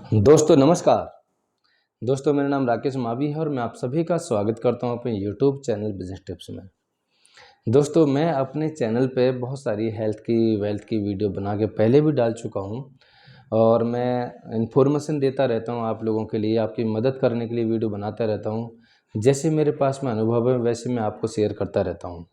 दोस्तों नमस्कार। दोस्तों मेरा नाम राकेश मावी है और मैं आप सभी का स्वागत करता हूं अपने यूट्यूब चैनल बिजनेस टिप्स में। दोस्तों मैं अपने चैनल पे बहुत सारी हेल्थ की वेल्थ की वीडियो बना के पहले भी डाल चुका हूं और मैं इन्फॉर्मेशन देता रहता हूं आप लोगों के लिए, आपकी मदद करने के लिए वीडियो बनाता रहता हूं। जैसे मेरे पास में अनुभव है वैसे मैं आपको शेयर करता रहता हूँ।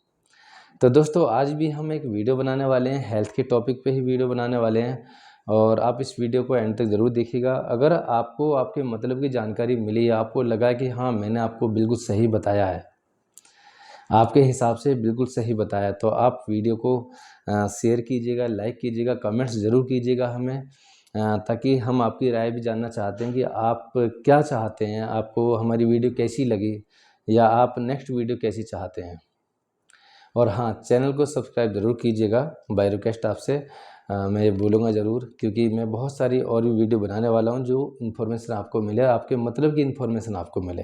तो दोस्तों आज भी हम एक वीडियो बनाने वाले हैं, हेल्थ के टॉपिक पे ही वीडियो बनाने वाले हैं और आप इस वीडियो को एंड तक ज़रूर देखिएगा। अगर आपको आपके मतलब की जानकारी मिली, आपको लगा कि हाँ मैंने आपको बिल्कुल सही बताया है, आपके हिसाब से बिल्कुल सही बताया, तो आप वीडियो को शेयर कीजिएगा, लाइक कीजिएगा, कमेंट्स ज़रूर कीजिएगा हमें, ताकि हम आपकी राय भी जानना चाहते हैं कि आप क्या चाहते हैं, आपको हमारी वीडियो कैसी लगी या आप नेक्स्ट वीडियो कैसी चाहते हैं। और हाँ, चैनल को सब्सक्राइब ज़रूर कीजिएगा बाय रिक्वेस्ट आपसे। मैं ये बोलूँगा ज़रूर, क्योंकि मैं बहुत सारी और भी वीडियो बनाने वाला हूँ जो इन्फॉर्मेशन आपको मिले, आपके मतलब की इन्फॉर्मेशन आपको मिले।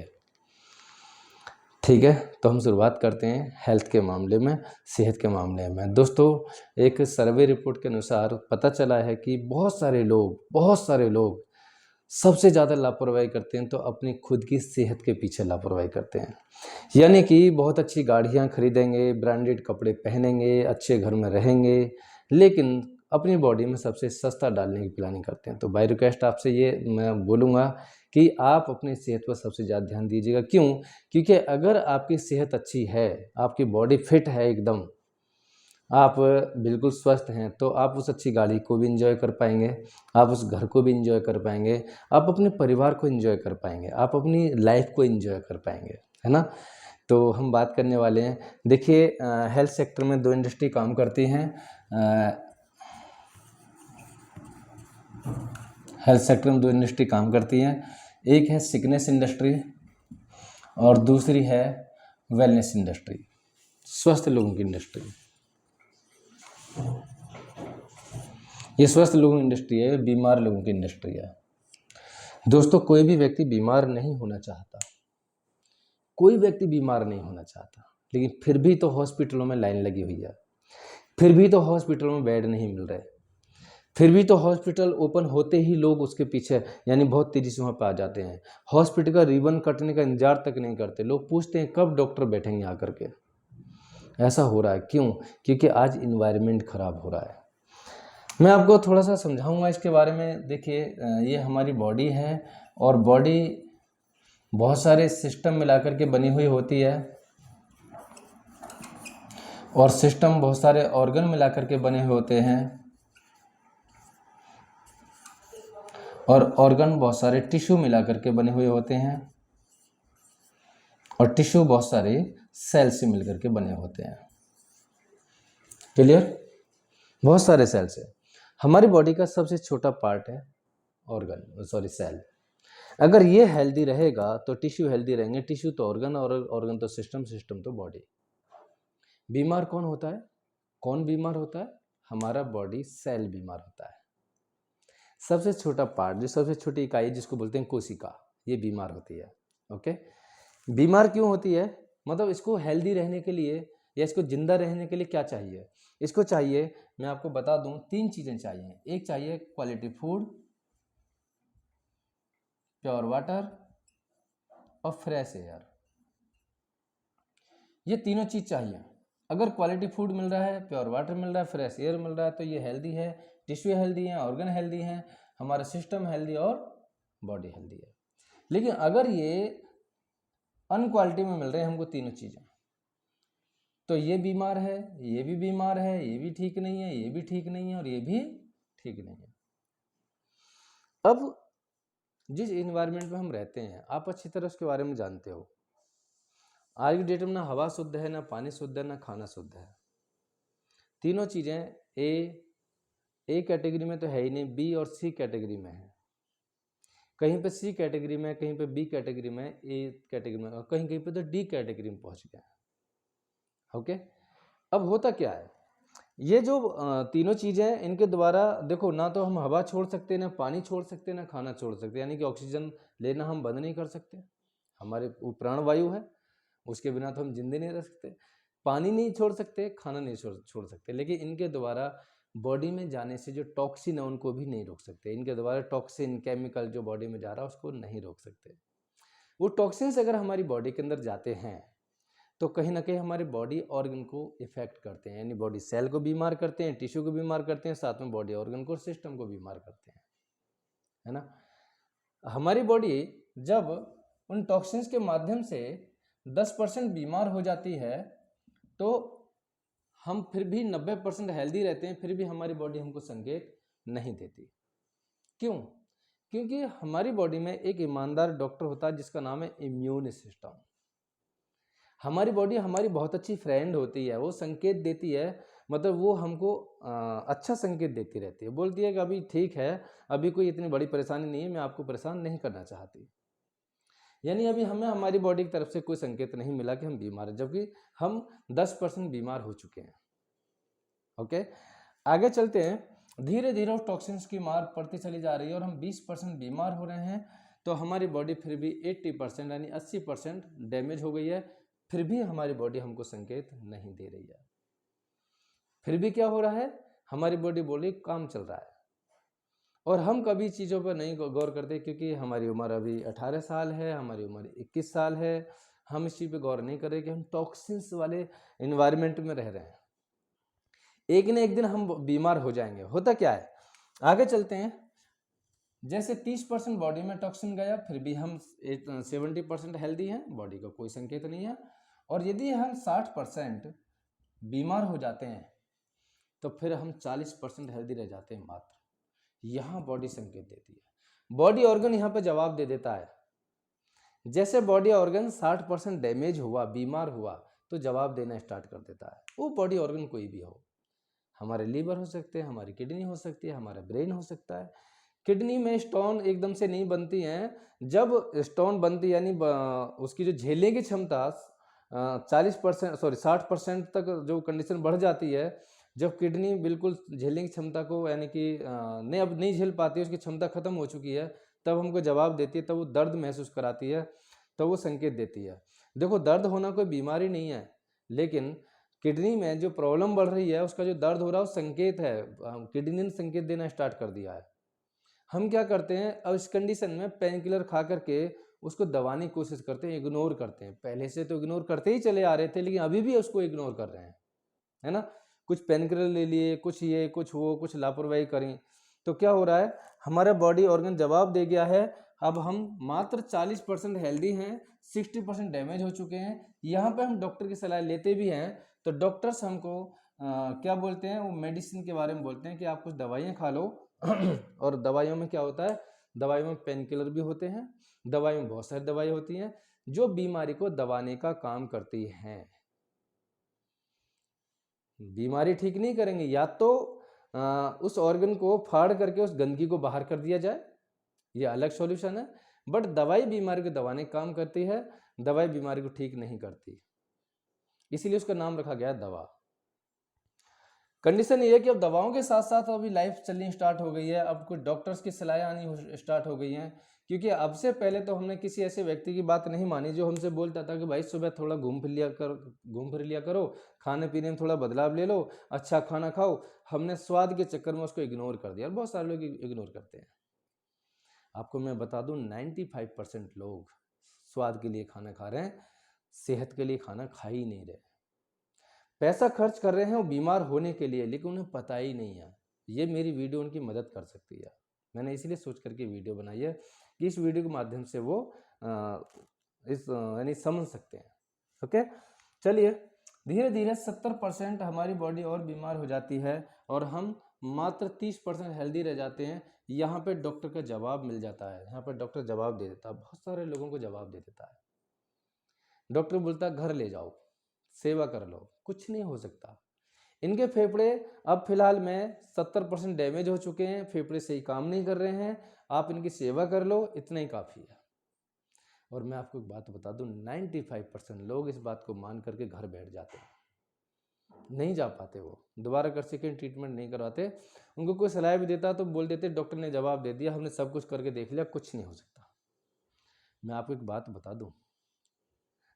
ठीक है, तो हम शुरुआत करते हैं हेल्थ के मामले में, सेहत के मामले में। दोस्तों एक सर्वे रिपोर्ट के अनुसार पता चला है कि बहुत सारे लोग सबसे ज़्यादा लापरवाही करते हैं तो अपनी खुद की सेहत के पीछे लापरवाही करते हैं। यानी कि बहुत अच्छी गाड़ियाँ खरीदेंगे, ब्रांडेड कपड़े पहनेंगे, अच्छे घर में रहेंगे, लेकिन अपनी बॉडी में सबसे सस्ता डालने की प्लानिंग करते हैं। तो बाय रिक्वेस्ट आपसे ये मैं बोलूँगा कि आप अपनी सेहत पर सबसे ज़्यादा ध्यान दीजिएगा। क्यों? क्योंकि अगर आपकी सेहत अच्छी है, आपकी बॉडी फिट है एकदम, आप बिल्कुल स्वस्थ हैं, तो आप उस अच्छी गाड़ी को भी एंजॉय कर पाएंगे, आप उस घर को भी एंजॉय कर पाएंगे, आप अपने परिवार को एंजॉय कर पाएंगे, आप अपनी लाइफ को एंजॉय कर पाएंगे, है ना। तो हम बात करने वाले हैं, देखिए हेल्थ सेक्टर में दो इंडस्ट्री काम करती हैं। हेल्थ सेक्टर में दो इंडस्ट्री काम करती हैं, एक है सिकनेस इंडस्ट्री और दूसरी है वेलनेस इंडस्ट्री, स्वस्थ लोगों की इंडस्ट्री। ये स्वस्थ लोगों की इंडस्ट्री है, बीमार लोगों की इंडस्ट्री है। दोस्तों कोई भी व्यक्ति बीमार नहीं होना चाहता, कोई व्यक्ति बीमार नहीं होना चाहता, लेकिन फिर भी तो हॉस्पिटलों में लाइन लगी हुई है, फिर भी तो हॉस्पिटलों में बेड नहीं मिल रहे, फिर भी तो हॉस्पिटल ओपन होते ही लोग उसके पीछे यानी बहुत तेजी से वहाँ पे आ जाते हैं। हॉस्पिटल का रिबन कटने का इंतजार तक नहीं करते, लोग पूछते हैं कब डॉक्टर बैठेंगे आकर के। ऐसा हो रहा है क्यों? क्योंकि आज इन्वायरमेंट खराब हो रहा है। मैं आपको थोड़ा सा समझाऊंगा इसके बारे में। देखिए ये हमारी बॉडी है और बॉडी बहुत सारे सिस्टम मिलाकर के बनी हुई होती है और सिस्टम बहुत सारे ऑर्गन मिलाकर के बने हुए होते हैं और ऑर्गन बहुत सारे टिश्यू मिलाकर के बने हुए होते हैं और टिश्यू बहुत सारे सेल से मिलकर के बने होते हैं। क्लियर? बहुत सारे सेल्स है। हमारी बॉडी का सबसे छोटा पार्ट है ऑर्गन, सॉरी सेल। अगर ये हेल्दी रहेगा तो टिश्यू हेल्दी रहेंगे, टिश्यू तो ऑर्गन और ऑर्गन तो सिस्टम, सिस्टम तो बॉडी। बीमार कौन होता है? कौन बीमार होता है? हमारा बॉडी सेल बीमार होता है। सबसे छोटा पार्ट, जो सबसे छोटी इकाई जिसको बोलते हैं कोशिका, ये बीमार होती है। ओके, बीमार क्यों होती है? मतलब इसको हेल्दी रहने के लिए या इसको जिंदा रहने के लिए क्या चाहिए? इसको चाहिए, मैं आपको बता दूं, तीन चीजें चाहिए। एक चाहिए क्वालिटी फूड, प्योर वाटर और फ्रेश एयर। ये तीनों चीज चाहिए। अगर क्वालिटी फूड मिल रहा है, प्योर वाटर मिल रहा है, फ्रेश एयर मिल रहा है, तो ये हेल्दी है, टिश्यू हेल्दी है, ऑर्गन हेल्दी है, हमारा सिस्टम हेल्दी और बॉडी हेल्दी है। लेकिन अगर ये अनक्वालिटी में मिल रहे हैं हमको तीनों चीजें, तो ये बीमार है, ये भी बीमार है, ये भी ठीक नहीं है, ये भी ठीक नहीं है और ये भी ठीक नहीं है। अब जिस इन्वायरमेंट में हम रहते हैं, आप अच्छी तरह उसके बारे में जानते हो। आज की डेट में ना हवा शुद्ध है, ना पानी शुद्ध है, ना खाना शुद्ध है। तीनों चीजें ए कैटेगरी में तो है ही नहीं, बी और सी कैटेगरी में है। कहीं पे सी कैटेगरी में, कहीं पे बी कैटेगरी में, ए कैटेगरी में और कहीं कहीं पे तो डी कैटेगरी में पहुंच गया है। ओके, अब होता क्या है, ये जो तीनों चीजें, इनके द्वारा देखो, ना तो हम हवा छोड़ सकते, ना पानी छोड़ सकते, ना खाना छोड़ सकते, यानी कि ऑक्सीजन लेना हम बंद नहीं कर सकते। हमारे वो प्राणवायु है, उसके बिना तो हम जिंदे नहीं रह सकते। पानी नहीं छोड़ सकते, खाना नहीं छोड़ सकते, लेकिन इनके द्वारा बॉडी में जाने से जो टॉक्सिन है उनको भी नहीं रोक सकते। इनके द्वारा टॉक्सिन केमिकल जो बॉडी में जा रहा है उसको नहीं रोक सकते। वो टॉक्सिन्स अगर हमारी बॉडी के अंदर जाते हैं तो कहीं ना कहीं हमारे बॉडी ऑर्गन को इफेक्ट करते हैं, यानी बॉडी सेल को बीमार करते हैं, टिश्यू को बीमार करते हैं, साथ में बॉडी ऑर्गन को, सिस्टम को बीमार करते हैं, है ना। हमारी बॉडी जब उन टॉक्सिन्स के माध्यम से 10% बीमार हो जाती है तो हम फिर भी 90% हेल्दी रहते हैं, फिर भी हमारी बॉडी हमको संकेत नहीं देती। क्यों? क्योंकि हमारी बॉडी में एक ईमानदार डॉक्टर होता है जिसका नाम है इम्यून सिस्टम। हमारी बॉडी हमारी बहुत अच्छी फ्रेंड होती है, वो संकेत देती है, मतलब वो हमको अच्छा संकेत देती रहती है, बोलती है कि अभी ठीक है, अभी कोई इतनी बड़ी परेशानी नहीं है, मैं आपको परेशान नहीं करना चाहती। यानी अभी हमें हमारी बॉडी की तरफ से कोई संकेत नहीं मिला कि हम बीमार हैं, जबकि हम 10% बीमार हो चुके हैं। ओके, आगे चलते हैं। धीरे धीरे उस टॉक्सिन्स की मार पड़ती चली जा रही है और हम 20% बीमार हो रहे हैं, तो हमारी बॉडी फिर भी 80% यानी 80% डैमेज हो गई है, फिर भी हमारी बॉडी हमको संकेत नहीं दे रही है। फिर भी क्या हो रहा है, हमारी बॉडी बोली काम चल रहा है और हम कभी चीज़ों पर नहीं गौर करते, क्योंकि हमारी उम्र अभी 18 साल है, हमारी उम्र 21 साल है, हम इस चीज़ पर गौर नहीं कर रहे कि हम टॉक्सिन्स वाले इन्वायरमेंट में रह रहे हैं। एक न एक दिन हम बीमार हो जाएंगे। होता क्या है, आगे चलते हैं। जैसे 30% बॉडी में टॉक्सिन गया, फिर भी हम 70% हेल्दी हैं, बॉडी का कोई संकेत नहीं है। और यदि हम 60% बीमार हो जाते हैं तो फिर हम 40% हेल्दी रह जाते हैं मात्र। यहाँ बॉडी संकेत देती है, बॉडी ऑर्गन यहाँ पे जवाब दे देता है। जैसे बॉडी ऑर्गन 60% डैमेज हुआ, बीमार हुआ, तो जवाब देना स्टार्ट कर देता है। वो बॉडी ऑर्गन कोई भी हो, हमारे लीवर हो सकते हैं, हमारी किडनी हो सकती है, हमारा ब्रेन हो सकता है। किडनी में स्टोन एकदम से नहीं बनती हैं, जब स्टोन बनती यानी उसकी जो झेलने की क्षमता 60% तक जो कंडीशन बढ़ जाती है, जब किडनी बिल्कुल झेलने की क्षमता को यानी कि नहीं अब नहीं झेल पाती, उसकी क्षमता खत्म हो चुकी है, तब हमको जवाब देती है, तब वो दर्द महसूस कराती है, तो वो संकेत देती है। देखो, दर्द होना कोई बीमारी नहीं है, लेकिन किडनी में जो प्रॉब्लम बढ़ रही है, उसका जो दर्द हो रहा है वो संकेत है। किडनी ने संकेत देना स्टार्ट कर दिया है। हम क्या करते हैं, अब इस कंडीशन में पेन किलर खा करके उसको दबाने की कोशिश करते हैं, इग्नोर करते हैं। पहले से तो इग्नोर करते ही चले आ रहे थे, लेकिन अभी भी उसको इग्नोर कर रहे हैं, है ना। कुछ पेन किलर ले लिए, कुछ ये कुछ वो, कुछ लापरवाही करें, तो क्या हो रहा है, हमारा बॉडी ऑर्गन जवाब दे गया है। अब हम मात्र 40% हेल्दी हैं, 60% डैमेज हो चुके हैं। यहाँ पे हम डॉक्टर की सलाह लेते भी हैं तो डॉक्टर्स हमको क्या बोलते हैं, वो मेडिसिन के बारे में बोलते हैं कि आप कुछ दवाइयाँ खा लो। और दवाइयों में क्या होता है, दवाइयों में पेन किलर भी होते हैं, दवाइयों में बहुत सारी दवाई होती हैं जो बीमारी को दबाने का काम करती हैं। बीमारी ठीक नहीं करेंगे, या तो उस ऑर्गन को फाड़ करके उस गंदगी को बाहर कर दिया जाए, ये अलग सॉल्यूशन है। बट दवाई बीमारी को दबाने का काम करती है, दवाई बीमारी को ठीक नहीं करती, इसीलिए उसका नाम रखा गया दवा। कंडीशन ये है कि अब दवाओं के साथ साथ अभी लाइफ चलनी स्टार्ट हो गई है, अब कुछ डॉक्टर्स की सलाह आनी स्टार्ट हो गई हैं। क्योंकि अब से पहले तो हमने किसी ऐसे व्यक्ति की बात नहीं मानी जो हमसे बोलता था कि भाई सुबह थोड़ा घूम फिर लिया करो, खाने पीने में थोड़ा बदलाव ले लो, अच्छा खाना खाओ। हमने स्वाद के चक्कर में उसको इग्नोर कर दिया, और बहुत सारे लोग इग्नोर करते हैं। आपको मैं बता दूं 95% लोग स्वाद के लिए खाना खा रहे हैं, सेहत के लिए खाना खा ही नहीं रहे। पैसा खर्च कर रहे हैं वो बीमार होने के लिए, लेकिन उन्हें पता ही नहीं है। ये मेरी वीडियो उनकी मदद कर सकती है, मैंने इसीलिए सोच करके वीडियो बनाई है कि इस वीडियो के माध्यम से वो इस यानी समझ सकते हैं। ओके, चलिए धीरे धीरे 70% हमारी बॉडी और बीमार हो जाती है और हम मात्र 30% हेल्दी रह जाते हैं। यहाँ पे डॉक्टर का जवाब मिल जाता है, यहाँ पे डॉक्टर जवाब दे देता है, बहुत सारे लोगों को जवाब दे देता है। डॉक्टर बोलता है घर ले जाओ, सेवा कर लो, कुछ नहीं हो सकता। इनके फेफड़े अब फिलहाल में 70% डैमेज हो चुके हैं, फेफड़े सही काम नहीं कर रहे हैं, आप इनकी सेवा कर लो, इतना ही काफ़ी है। और मैं आपको एक बात बता दूं, 95% लोग इस बात को मान करके घर बैठ जाते हैं, नहीं जा पाते, वो दोबारा कर सेकेंड ट्रीटमेंट नहीं करवाते। उनको कोई सलाह भी देता तो बोल देते डॉक्टर ने जवाब दे दिया, हमने सब कुछ करके देख लिया, कुछ नहीं हो सकता। मैं आपको एक बात बता दूं,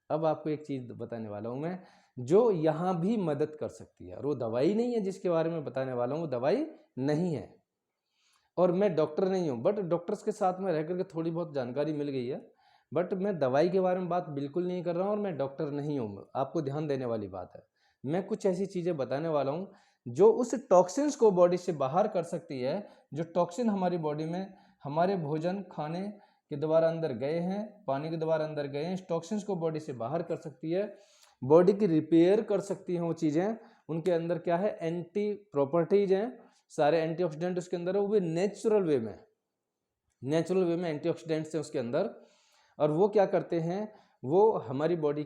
अब आपको एक चीज़ बताने वाला हूं मैं, जो यहाँ भी मदद कर सकती है। और वो दवाई नहीं है जिसके बारे में बताने वाला हूँ, वो दवाई नहीं है। और मैं डॉक्टर नहीं हूँ, बट डॉक्टर्स के साथ में रह करके थोड़ी बहुत जानकारी मिल गई है, बट मैं दवाई के बारे में बात बिल्कुल नहीं कर रहा हूँ और मैं डॉक्टर नहीं हूँ। आपको ध्यान देने वाली बात है, मैं कुछ ऐसी चीज़ें बताने वाला हूँ जो उस टॉक्सिन्स को बॉडी से बाहर कर सकती है। जो टॉक्सिन हमारी बॉडी में हमारे भोजन खाने के द्वारा अंदर गए हैं, पानी के द्वारा अंदर गए हैं, इस टॉक्सिन्स को बॉडी से बाहर कर सकती है, बॉडी की रिपेयर कर सकती हैं वो चीज़ें। उनके अंदर क्या है, एंटी प्रॉपर्टीज हैं, सारे एंटीऑक्सीडेंट उसके अंदर है, वो भी नेचुरल वे में एंटीऑक्सीडेंट्स हैं उसके अंदर। और वो क्या करते हैं, वो हमारी बॉडी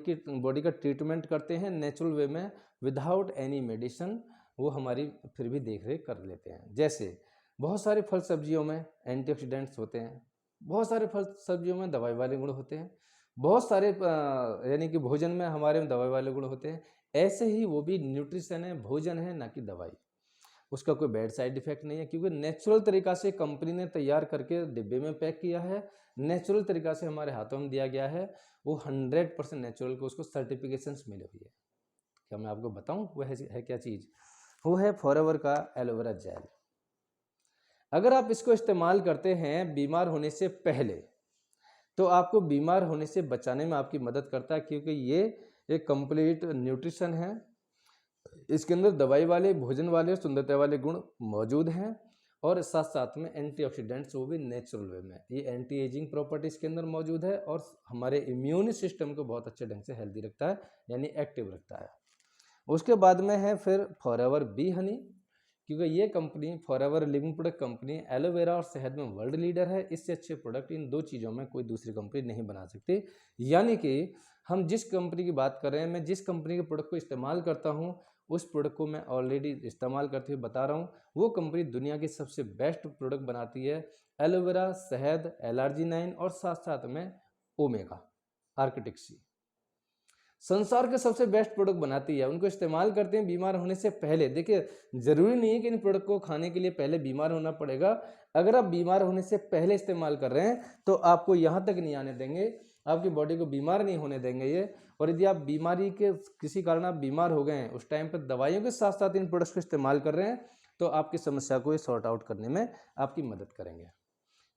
का ट्रीटमेंट करते हैं नेचुरल वे में, विदाउट एनी मेडिसिन। वो हमारी फिर भी देख रेख कर लेते हैं। जैसे बहुत सारे फल सब्जियों में एंटीऑक्सीडेंट्स होते हैं, बहुत सारे फल सब्जियों में दवाई वाले गुण होते हैं, बहुत सारे यानी कि भोजन में हमारे में दवाई वाले गुण होते हैं। ऐसे ही वो भी न्यूट्रिशन है, भोजन है, ना कि दवाई। उसका कोई बैड साइड इफेक्ट नहीं है, क्योंकि नेचुरल तरीका से कंपनी ने तैयार करके डिब्बे में पैक किया है, नेचुरल तरीका से हमारे हाथों में दिया गया है। वो 100% नेचुरल को उसको सर्टिफिकेशंस मिले हुई है। क्या मैं आपको बताऊं वो है क्या चीज़? वो है फॉरएवर का एलोवेरा जेल। अगर आप इसको इस्तेमाल करते हैं बीमार होने से पहले, तो आपको बीमार होने से बचाने में आपकी मदद करता है, क्योंकि ये एक कंप्लीट न्यूट्रिशन है। इसके अंदर दवाई वाले, भोजन वाले, सुंदरता वाले गुण मौजूद हैं, और साथ साथ में एंटीऑक्सीडेंट्स वो भी नेचुरल वे में। ये एंटी एजिंग प्रॉपर्टी इसके अंदर मौजूद है और हमारे इम्यून सिस्टम को बहुत अच्छे ढंग से हेल्दी रखता है, यानी एक्टिव रखता है। उसके बाद में है फिर फॉरएवर बी हनी, क्योंकि ये company forever living product company aloe vera और शहद में वर्ल्ड लीडर है। इससे अच्छे प्रोडक्ट इन दो चीज़ों में कोई दूसरी कंपनी नहीं बना सकती। यानी कि हम जिस कंपनी की बात कर रहे हैं, मैं जिस कंपनी के प्रोडक्ट को इस्तेमाल करता हूँ, उस प्रोडक्ट को मैं ऑलरेडी इस्तेमाल करते हुए बता रहा हूँ। वो कंपनी दुनिया की सबसे बेस्ट प्रोडक्ट बनाती है, एलोवेरा, शहद, एलआरजी9 और साथ साथ में ओमेगा आर्किटिक सी। संसार के सबसे बेस्ट प्रोडक्ट बनाती है, उनको इस्तेमाल करते हैं बीमार होने से पहले। देखिए, जरूरी नहीं है कि इन प्रोडक्ट को खाने के लिए पहले बीमार होना पड़ेगा। अगर आप बीमार होने से पहले इस्तेमाल कर रहे हैं तो आपको यहाँ तक नहीं आने देंगे, आपकी बॉडी को बीमार नहीं होने देंगे ये। और यदि आप बीमारी के किसी कारण आप बीमार हो गए हैं, उस टाइम पर दवाइयों के साथ साथ इन प्रोडक्ट्स को इस्तेमाल कर रहे हैं, तो आपकी समस्या को ये सॉर्ट आउट करने में आपकी मदद करेंगे।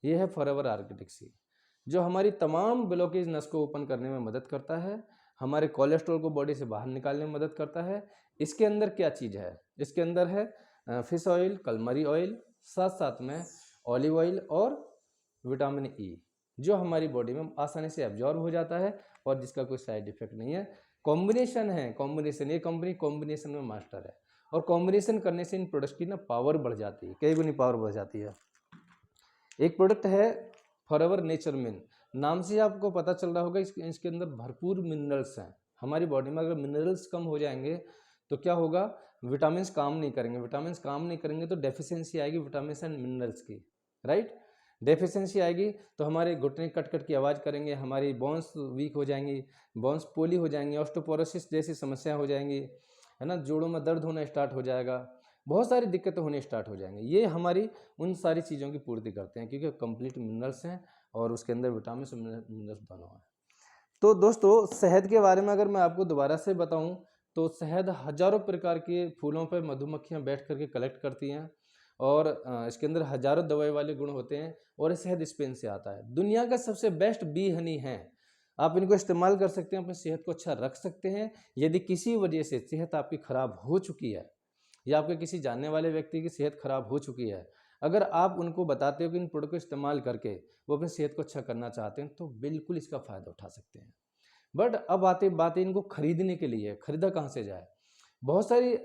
ये है फॉरएवर आर्किटिक सी, जो हमारी तमाम ब्लॉकेज नस को ओपन करने में मदद करता है, हमारे कोलेस्ट्रॉल को बॉडी से बाहर निकालने में मदद करता है। इसके अंदर क्या चीज़ है? इसके अंदर है फिश ऑयल, कलमरी ऑयल, साथ साथ में ऑलिव ऑयल और विटामिन ई, जो हमारी बॉडी में आसानी से एब्जॉर्ब हो जाता है और जिसका कोई साइड इफेक्ट नहीं है। कॉम्बिनेशन है, कॉम्बिनेशन, ये कंपनी कॉम्बिनेशन में मास्टर है, और कॉम्बिनेशन करने से इन प्रोडक्ट्स की ना पावर बढ़ जाती है, कई गुनी पावर बढ़ जाती है। एक प्रोडक्ट है फॉरएवर नेचर मिन, नाम से आपको पता चल रहा होगा इसके अंदर भरपूर मिनरल्स हैं। हमारी बॉडी में अगर मिनरल्स कम हो जाएंगे तो क्या होगा, विटामिन्स काम नहीं करेंगे, विटामिन्स काम नहीं करेंगे तो डेफिशिएंसी आएगी विटामिन्स एंड मिनरल्स की, राइट। डेफिशिएंसी आएगी तो हमारे घुटने कट कट की आवाज़ करेंगे, हमारी बोन्स वीक हो जाएंगी, बोन्स पोली हो जाएंगी, ऑस्टोपोरोसिस जैसी समस्या हो जाएंगी, है ना, जोड़ों में दर्द होना स्टार्ट हो जाएगा, बहुत सारी दिक्कतें होने स्टार्ट हो जाएंगी। ये हमारी उन सारी चीज़ों की पूर्ति करते हैं, क्योंकि कंप्लीट मिनरल्स हैं और उसके अंदर विटामिन और मिनरल्स दोनों हैं। तो दोस्तों, शहद के बारे में अगर मैं आपको दोबारा से बताऊं, तो शहद हजारों प्रकार के फूलों पर मधुमक्खियां बैठ करके कलेक्ट करती हैं, और इसके अंदर हजारों दवाई वाले गुण होते हैं, और ये शहद स्पेन से आता है। दुनिया का सबसे बेस्ट बी हनी है। आप इनको इस्तेमाल कर सकते हैं, अपनी सेहत को अच्छा रख सकते हैं। यदि किसी वजह से सेहत आपकी खराब हो चुकी है, या आपके किसी जानने वाले व्यक्ति की सेहत खराब हो चुकी है, अगर आप उनको बताते हो कि इन प्रोडक्ट को इस्तेमाल करके वो अपनी सेहत को अच्छा करना चाहते हैं, तो बिल्कुल इसका फ़ायदा उठा सकते हैं। बट अब आते बातें इनको खरीदने के लिए, खरीदा कहाँ से जाए? बहुत सारी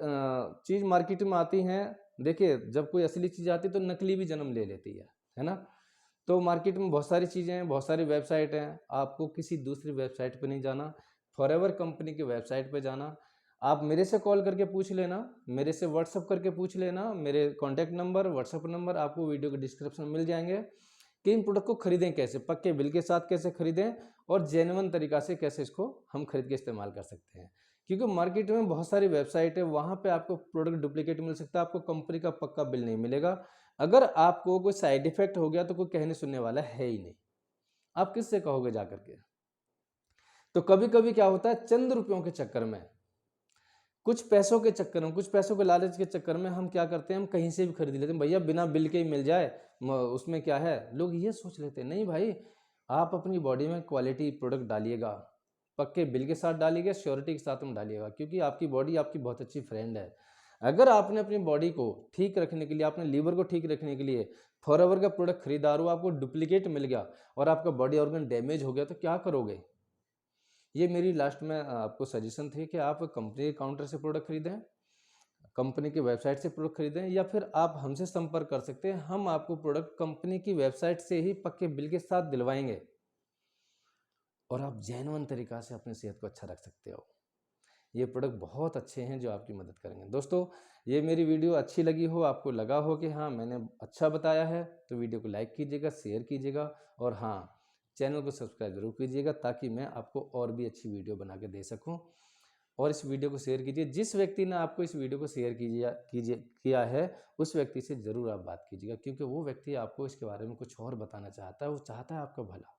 चीज़ मार्केट में आती हैं। देखिए, जब कोई असली चीज़ आती है तो नकली भी जन्म ले लेती है ना। तो मार्केट में बहुत सारी चीज़ें हैं, बहुत सारी वेबसाइट हैं। आपको किसी दूसरी वेबसाइट पर नहीं जाना, फॉरएवर कंपनी की वेबसाइट पर जाना। आप मेरे से कॉल करके पूछ लेना, मेरे से व्हाट्सअप करके पूछ लेना। मेरे कॉन्टैक्ट नंबर, व्हाट्सअप नंबर आपको वीडियो के डिस्क्रिप्शन में मिल जाएंगे कि इन प्रोडक्ट को खरीदें कैसे, पक्के बिल के साथ कैसे खरीदें, और जेन्युइन तरीका से कैसे इसको हम खरीद के इस्तेमाल कर सकते हैं। क्योंकि मार्केट में बहुत सारी वेबसाइट है, वहाँ पे आपको प्रोडक्ट डुप्लीकेट मिल सकता है, आपको कंपनी का पक्का बिल नहीं मिलेगा। अगर आपको कोई साइड इफेक्ट हो गया तो कोई कहने सुनने वाला है ही नहीं, आप किससे कहोगे जा करके। तो कभी कभी क्या होता है, चंद रुपयों के चक्कर में कुछ पैसों के चक्कर में, कुछ पैसों के लालच के चक्कर में हम क्या करते हैं, हम कहीं से भी खरीद लेते हैं, भैया बिना बिल के ही मिल जाए, उसमें क्या है, लोग ये सोच लेते हैं। नहीं भाई, आप अपनी बॉडी में क्वालिटी प्रोडक्ट डालिएगा, पक्के बिल के साथ डालिएगा, श्योरिटी के साथ में डालिएगा, क्योंकि आपकी बॉडी आपकी बहुत अच्छी फ्रेंड है। अगर आपने अपनी बॉडी को ठीक रखने के लिए, आपने लीवर को ठीक रखने के लिए फॉरएवर का प्रोडक्ट खरीदा और वो आपको डुप्लीकेट मिल गया और आपका बॉडी ऑर्गन डैमेज हो गया, तो क्या करोगे? ये मेरी लास्ट में आपको सजेशन थी कि आप कंपनी के काउंटर से प्रोडक्ट खरीदें, कंपनी की वेबसाइट से प्रोडक्ट खरीदें, या फिर आप हमसे संपर्क कर सकते हैं। हम आपको प्रोडक्ट कंपनी की वेबसाइट से ही पक्के बिल के साथ दिलवाएंगे और आप जेन्युइन तरीक़ा से अपनी सेहत को अच्छा रख सकते हो। ये प्रोडक्ट बहुत अच्छे हैं जो आपकी मदद करेंगे। दोस्तों, ये मेरी वीडियो अच्छी लगी हो, आपको लगा हो कि हाँ मैंने अच्छा बताया है, तो वीडियो को लाइक कीजिएगा, शेयर कीजिएगा और हाँ, चैनल को सब्सक्राइब जरूर कीजिएगा, ताकि मैं आपको और भी अच्छी वीडियो बना के दे सकूं। और इस वीडियो को शेयर कीजिए। जिस व्यक्ति ने आपको इस वीडियो को शेयर किया है, उस व्यक्ति से ज़रूर आप बात कीजिएगा, क्योंकि वो व्यक्ति आपको इसके बारे में कुछ और बताना चाहता है, वो चाहता है आपका भला।